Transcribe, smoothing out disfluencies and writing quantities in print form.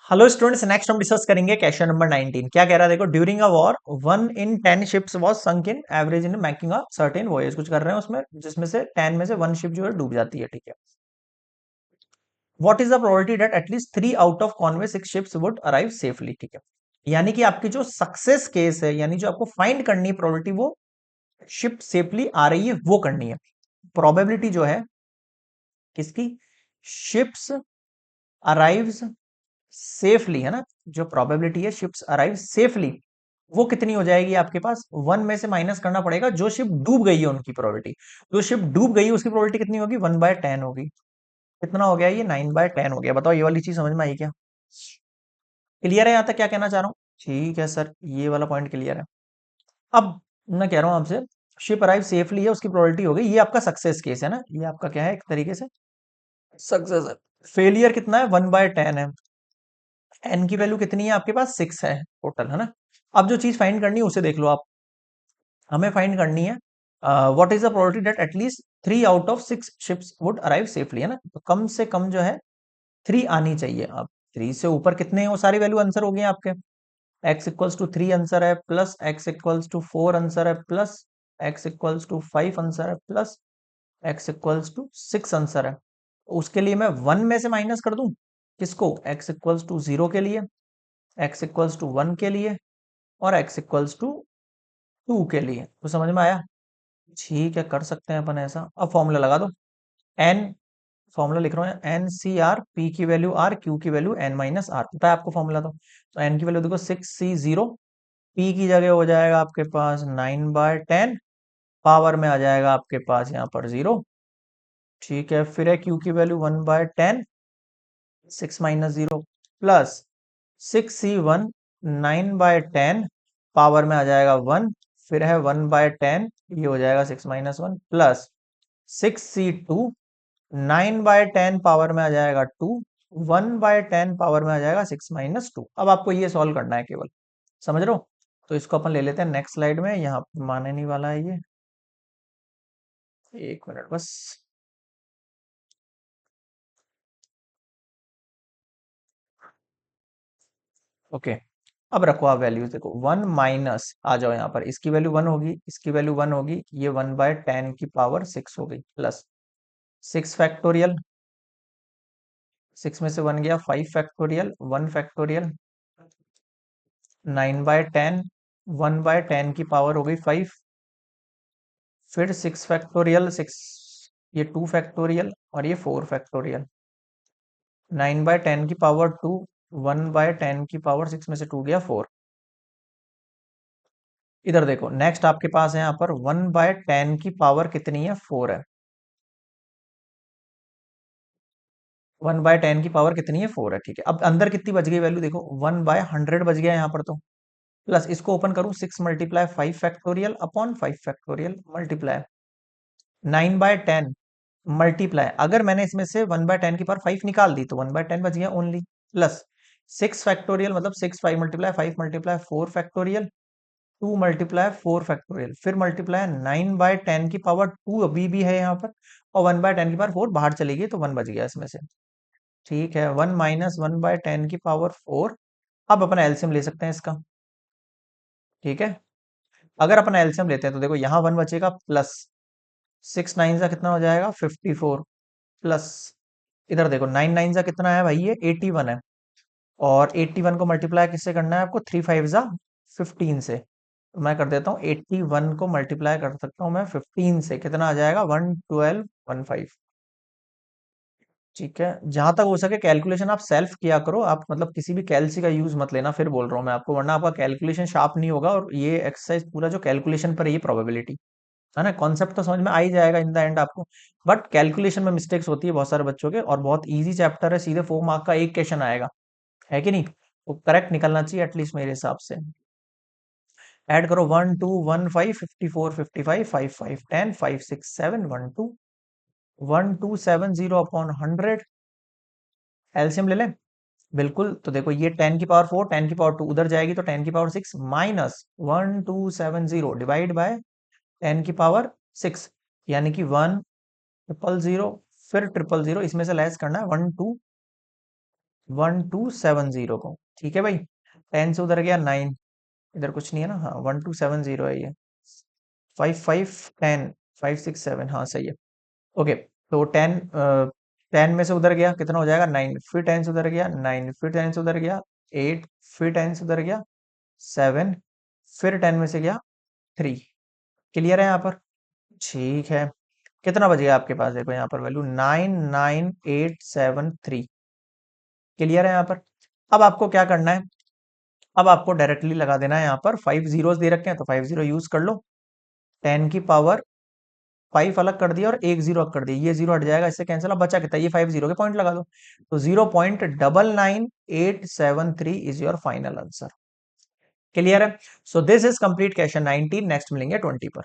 Hello students, next हम discuss करेंगे question number 19। क्या कह रहा है देखो, during a war 1 in 10 ships was sunk in average in making a certain voyage. कुछ कर रहे हैं उसमें जिसमें से 10 में से 1 शिप जो है डूब जाती है। ठीक है, what is the probability that at least 3 out of Conway 6 ships would arrive safely. ठीक है, यानी कि आपकी जो सक्सेस केस है, यानी जो आपको फाइंड करनी है प्रोबेबिलिटी, वो शिप सेफली आ रही है वो करनी है। प्रोबेबिलिटी जो है किसकी, शिप्स अराइव्स सेफली, है ना। जो प्रोबेबिलिटी है शिप्स अराइव सेफली, वो कितनी हो जाएगी आपके पास, 1 में से माइनस करना पड़ेगा जो शिप डूब गई है उनकी प्रोबेबिलिटी। जो शिप डूब गई है उसकी प्रोबेबिलिटी कितनी होगी, 1/10 होगी। कितना हो गया ये, 9/10 हो गया। बताओ ये वाली चीज समझ में आई क्या? क्लियर है यहां तक क्या कहना चाह रहा हूँ? ठीक है सर, ये वाला पॉइंट क्लियर है। अब मैं कह रहा हूं आपसे, शिप अराइव सेफली है उसकी प्रोबेबिलिटी हो गई, ये आपका सक्सेस केस है ना, ये आपका क्या है, एक तरीके से सक्सेस है। फेलियर कितना है, 1/10 है। एन की वैल्यू कितनी है आपके पास, 6 है टोटल, है ना। अब जो चीज फाइंड करनी है उसे देख लो आप। हमें फाइंड करनी है what is the probability that at least 3 out of 6 ships would arrive safely, है ना। तो कम से कम जो है 3 आनी चाहिए। अब 3 से ऊपर कितने हैं, वो सारी वैल्यू आंसर हो गई हैं आपके। x इक्वल्स टू 3 आंसर है, plus x equals to 4 answer है, plus x equals to 5 answer है, plus x equals to 6 answer है। उसके लिए मैं 1 में से माइनस कर दूं, किसको, x इक्वल्स टू 0 के लिए, x इक्वल्स टू 1 के लिए, और x इक्वल्स टू 2 के लिए। तो समझ में आया? ठीक है, कर सकते हैं अपन ऐसा। अब फॉर्मूला लगा दो। एन, फॉर्मूला लिख रहा हूँ, एन सी आर, पी की वैल्यू आर, क्यू की वैल्यू एन माइनस आर। पता है आपको फॉर्मूला? तो एन की वैल्यू देखो 6c0, पी की जगह हो जाएगा आपके पास 9/10, पावर में आ जाएगा आपके पास यहाँ पर 0। ठीक है, फिर है क्यू की वैल्यू 1/10, 6 - 0, प्लस 6c1, 9/10, पावर में आ जाएगा 1, फिर है 1/10, ये हो जाएगा 6 - 1, प्लस 6c2, 9/10 पावर में आ जाएगा 2, 1/10 पावर में आ जाएगा 6 - 2। अब आपको ये सॉल्व करना है केवल, समझ रहे हो? तो इसको अपन ले लेते हैं नेक्स्ट स्लाइड में, यहाँ माने नहीं वाला है ये, 1 मिनट बस। ओके, अब रखो आप वैल्यूज, देखो 1 माइनस, आ जाओ यहाँ पर, इसकी वैल्यू 1 होगी, इसकी वैल्यू 1 होगी, ये 1/10 की पावर 6 हो गई, प्लस 6 फैक्टोरियल, 6 में से 1 गया, 5 फैक्टोरियल, 1 फैक्टोरियल, 9/10, 1/10 की पावर हो गई 5, फिर 6 फैक्टोरियल, 6, ये 2 फैक्टोरियल, और ये 4 फैक्टोरियल, 9/10 की पावर 2, 1/10 की पावर 6 में से 2 गया 4। इधर देखो नेक्स्ट आपके पास है यहाँ पर 1/10 की पावर कितनी है, 4 है। 1/10 की पावर कितनी है, 4 है। ठीक है, अब अंदर कितनी बच गई वैल्यू, देखो 1/100 बच गया यहाँ पर। तो प्लस इसको ओपन करूं, 6 × 5 factorial upon 5 factorial multiply 9/10 multiply, अगर मैंने इसमें से 1/10 की पावर 5 निकाल दी तो 1/10 बच गया ओनली, प्लस 6 फैक्टोरियल, मतलब 6 5 मल्टीप्लाई 5 मल्टीप्लाई 4 फैक्टोरियल, 2 × 4 फैक्टोरियल, फिर मल्टीप्लाई 9/10 की पावर 2 अभी भी है यहाँ पर, और 1/10 की पावर 4 बाहर चली गई तो 1 बच गया इसमें से। ठीक है, 1 - 1/10 की पावर 4। अब अपन एलसीएम ले सकते हैं इसका। ठीक है, अगर अपन एलसीएम लेते हैं तो देखो यहाँ 1 बचेगा, प्लस 6 9 का कितना हो जाएगा, 54, प्लस इधर देखो 9 9 का कितना है भाई, ये 81 है, और 81 को मल्टीप्लाई किससे करना है आपको, 3 5 15 से। तो मैं कर देता हूँ 81 को मल्टीप्लाई कर सकता हूँ मैं 15 से, कितना आ जाएगा, 11215। ठीक है, जहां तक हो सके कैलकुलेशन आप सेल्फ किया करो, आप मतलब किसी भी कैलसी का यूज मत लेना, फिर बोल रहा हूँ मैं आपको, वरना आपका कैलकुलेशन शार्प नहीं होगा, और ये एक्सरसाइज पूरा जो कैलकुलेशन पर है, ये प्रोबेबिलिटी है ना। कॉन्सेप्ट तो समझ में आ ही जाएगा इन द एंड आपको, बट कैलकुलेशन में मिस्टेक्स होती है बहुत सारे बच्चों के, और बहुत इजी चैप्टर है, सीधे 4 मार्क का एक क्वेश्चन आएगा, है कि नहीं? तो करेक्ट निकलना चाहिए एटलीस्ट मेरे हिसाब से। ऐड करो, 1 2 1 5 54 55 5 5 10 5 6 7 1 2 1270 अपॉन 100। एलसीएम ले लें, बिल्कुल। तो देखो ये 10 की पावर 4, 10 की पावर 2 उधर जाएगी, तो 10 की पावर 6 माइनस 1270 डिवाइड बाय 10 की पावर 6, यानी कि 1 0 0 फिर 0 0 0, इसमें से लेस करना है, 1 2 1270 को, ठीक है भाई। 10 से उधर गया 9, इधर कुछ नहीं है ना, हाँ 1270 है ये। 5 5 10, 5 6 7, हाँ सही है। ओके, तो 10 में से उधर गया कितना हो जाएगा 9, फिर 10 से उधर गया 9, फिर 10 से उधर गया 8, फिर 10 से उधर गया 7, फिर 10 में से गया 3। क्लियर है यहाँ पर? ठीक है। कितना बच गया आपके पास, देखो यहाँ पर वैल्यू 99873। क्लियर है यहाँ पर? अब आपको क्या करना है, अब आपको डायरेक्टली लगा देना है यहाँ पर, 5 जीरोस दे रखे हैं तो 5 जीरो यूज कर लो। 10 की पावर 5 अलग कर दिया और एक जीरो अलग कर दिया, ये जीरो हट जाएगा, इससे कैंसिल, अब बचा कितना, ये 5 जीरो के पॉइंट लगा दो, तो 0.99873 is your final answer. Clear है? So this is complete question 19। Next मिलेंगे 20 पर।